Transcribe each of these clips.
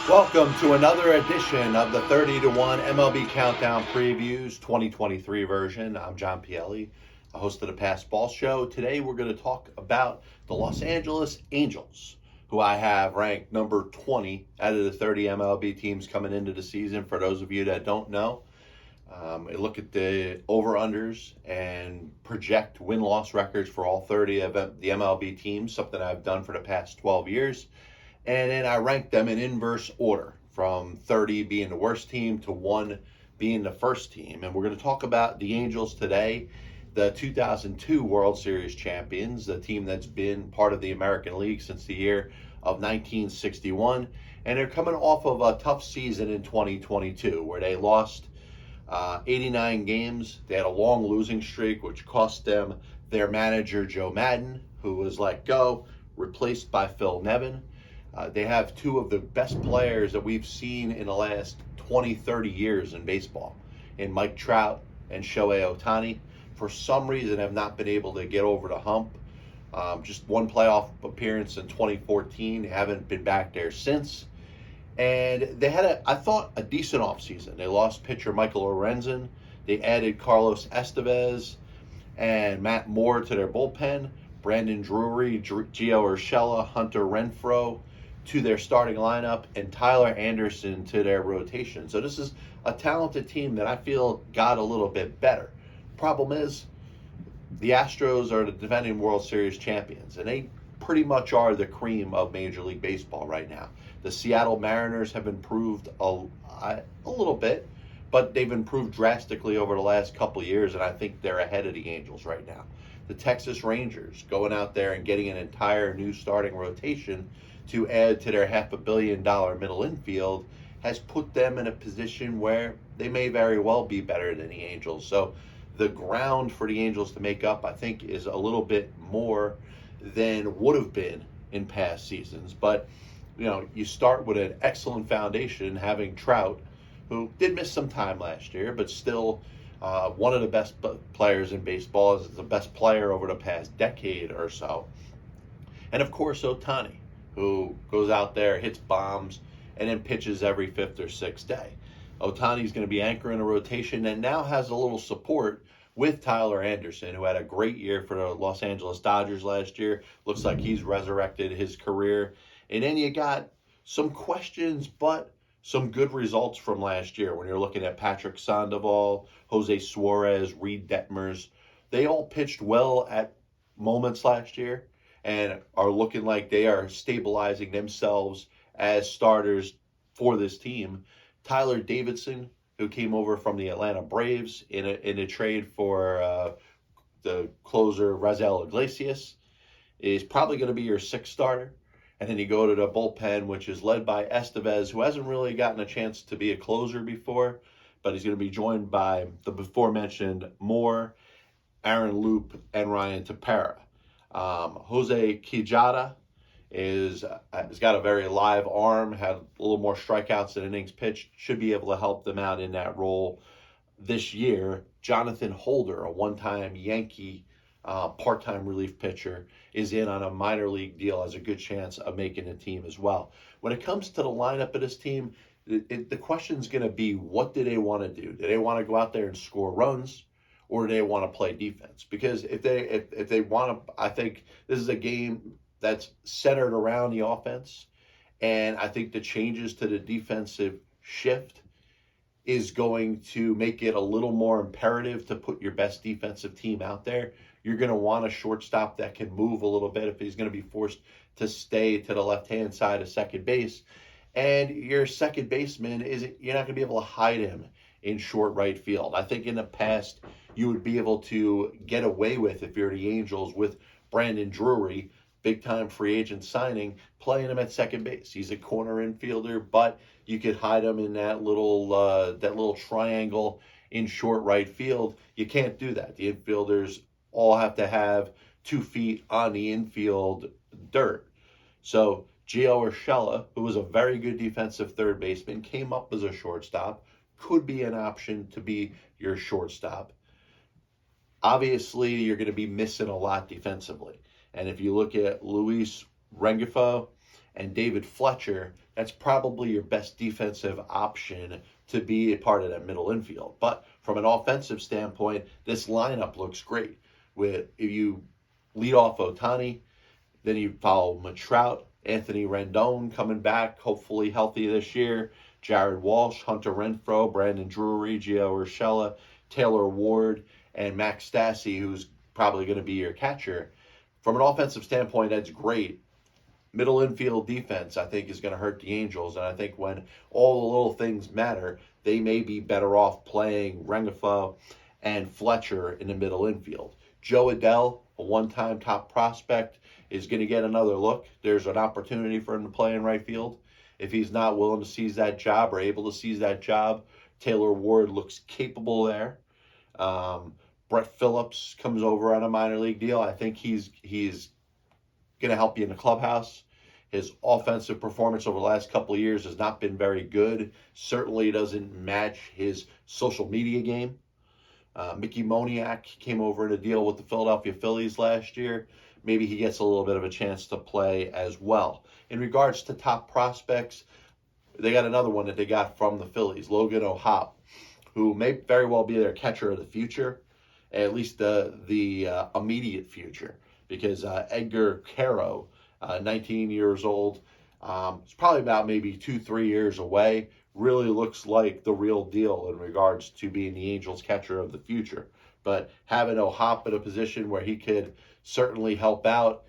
Welcome to another edition of the 30 to 1 MLB Countdown Previews 2023 version. I'm John Pielli, a host of the Past Ball Show. Today we're going to talk about the Los Angeles Angels, who I have ranked number 20 out of the 30 MLB teams coming into the season. For those of you that don't know, I look at the over-unders and project win-loss records for all 30 of the MLB teams, something I've done for the past 12 years. And then I ranked them in inverse order, from 30 being the worst team to 1 being the first team. And we're going to talk about the Angels today, the 2002 World Series champions, the team that's been part of the American League since the year of 1961. And they're coming off of a tough season in 2022 where they lost 89 games. They had a long losing streak, which cost them their manager, Joe Maddon, who was let go, replaced by Phil Nevin. They have two of the best players that we've seen in the last 20, 30 years in baseball, in Mike Trout and Shohei Ohtani. For some reason, have not been able to get over the hump. Just one playoff appearance in 2014. Haven't been back there since. And they had, I thought, a decent offseason. They lost pitcher Michael Lorenzen. They added Carlos Estevez and Matt Moore to their bullpen. Brandon Drury, Gio Urshela, Hunter Renfroe to their starting lineup, and Tyler Anderson to their rotation. So this is a talented team that I feel got a little bit better. Problem is, the Astros are the defending World Series champions, and they pretty much are the cream of Major League Baseball right now. The Seattle Mariners have improved a little bit, but they've improved drastically over the last couple of years, and I think they're ahead of the Angels right now. The Texas Rangers going out there and getting an entire new starting rotation to add to their $500 million middle infield has put them in a position where they may very well be better than the Angels. So the ground for the Angels to make up, I think, is a little bit more than would have been in past seasons. But, you start with an excellent foundation, having Trout, who did miss some time last year, but still one of the best players in baseball, is the best player over the past decade or so. And, of course, Ohtani, who goes out there, hits bombs, and then pitches every fifth or sixth day. Ohtani's going to be anchoring a rotation and now has a little support with Tyler Anderson, who had a great year for the Los Angeles Dodgers last year. Looks like he's resurrected his career. And then you got some questions, but some good results from last year. When you're looking at Patrick Sandoval, Jose Suarez, Reed Detmers, they all pitched well at moments last year and are looking like they are stabilizing themselves as starters for this team. Tyler Davidson, who came over from the Atlanta Braves in a trade for the closer Razel Iglesias, is probably going to be your sixth starter. And then you go to the bullpen, which is led by Estevez, who hasn't really gotten a chance to be a closer before, but he's going to be joined by the before-mentioned Moore, Aaron Loop, and Ryan Tepera. Jose Quijada has got a very live arm, had a little more strikeouts than innings pitched, should be able to help them out in that role this year. Jonathan Holder, a one-time Yankee part-time relief pitcher, is in on a minor league deal, has a good chance of making the team as well. When it comes to the lineup of this team, the question's going to be, what do they want to do? Do they want to go out there and score runs, or do they want to play defense? Because if they want to, I think this is a game that's centered around the offense, and I think the changes to the defensive shift is going to make it a little more imperative to put your best defensive team out there. You're going to want a shortstop that can move a little bit if he's going to be forced to stay to the left-hand side of second base. And your second baseman, you're not going to be able to hide him in short right field. I think in the past you would be able to get away with, if you're the Angels, with Brandon Drury, big-time free agent signing, playing him at second base. He's a corner infielder, but you could hide him in that little triangle in short right field. You can't do that. The infielders all have to have 2 feet on the infield dirt. So Gio Urshela, who was a very good defensive third baseman, came up as a shortstop, could be an option to be your shortstop. Obviously, you're going to be missing a lot defensively. And if you look at Luis Rengifo and David Fletcher, that's probably your best defensive option to be a part of that middle infield. But from an offensive standpoint, this lineup looks great. With if you lead off Ohtani, then you follow Trout, Anthony Rendon coming back, hopefully healthy this year, Jared Walsh, Hunter Renfroe, Brandon Drury, Gio Urshela, Taylor Ward, and Max Stassi, who's probably going to be your catcher. From an offensive standpoint, that's great. Middle infield defense, I think, is going to hurt the Angels. And I think when all the little things matter, they may be better off playing Rengifo and Fletcher in the middle infield. Joe Adell, a one-time top prospect, is going to get another look. There's an opportunity for him to play in right field. If he's not willing to seize that job or able to seize that job, Taylor Ward looks capable there. Brett Phillips comes over on a minor league deal. I think he's going to help you in the clubhouse. His offensive performance over the last couple of years has not been very good. Certainly doesn't match his social media game. Mickey Moniak came over in a deal with the Philadelphia Phillies last year. Maybe he gets a little bit of a chance to play as well. In regards to top prospects, they got another one that they got from the Phillies, Logan O'Hoppe, who may very well be their catcher of the future, at least the immediate future, because Edgar Caro, 19 years old, is probably about maybe 2-3 years away. Really looks like the real deal in regards to being the Angels catcher of the future. But having O'Hoppe in a position where he could certainly help out.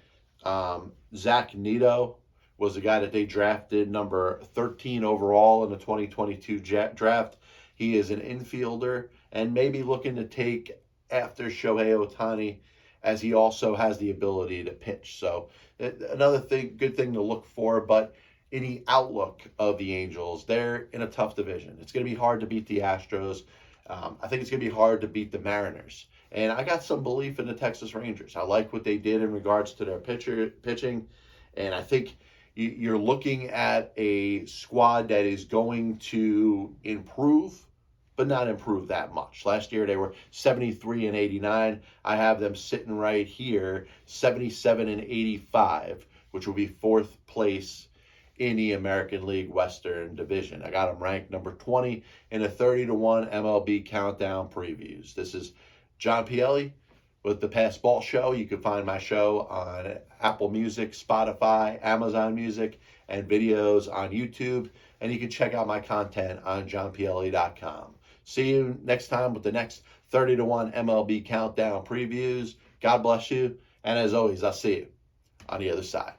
Zach Neto was the guy that they drafted number 13 overall in the 2022 draft. He is an infielder and maybe looking to take after Shohei Ohtani, as he also has the ability to pitch. So another good thing to look for. But in the outlook of the Angels, they're in a tough division. It's going to be hard to beat the Astros. I think it's going to be hard to beat the Mariners. And I got some belief in the Texas Rangers. I like what they did in regards to their pitching. And I think you're looking at a squad that is going to improve, but not improve that much. Last year, they were 73 and 89. I have them sitting right here, 77 and 85, which will be fourth place in the American League Western Division. I got them ranked number 20 in the 30-1 MLB Countdown previews. This is John Pielli with the Pass Ball Show. You can find my show on Apple Music, Spotify, Amazon Music, and videos on YouTube. And you can check out my content on johnpielli.com. See you next time with the next 30-1 MLB Countdown previews. God bless you. And as always, I'll see you on the other side.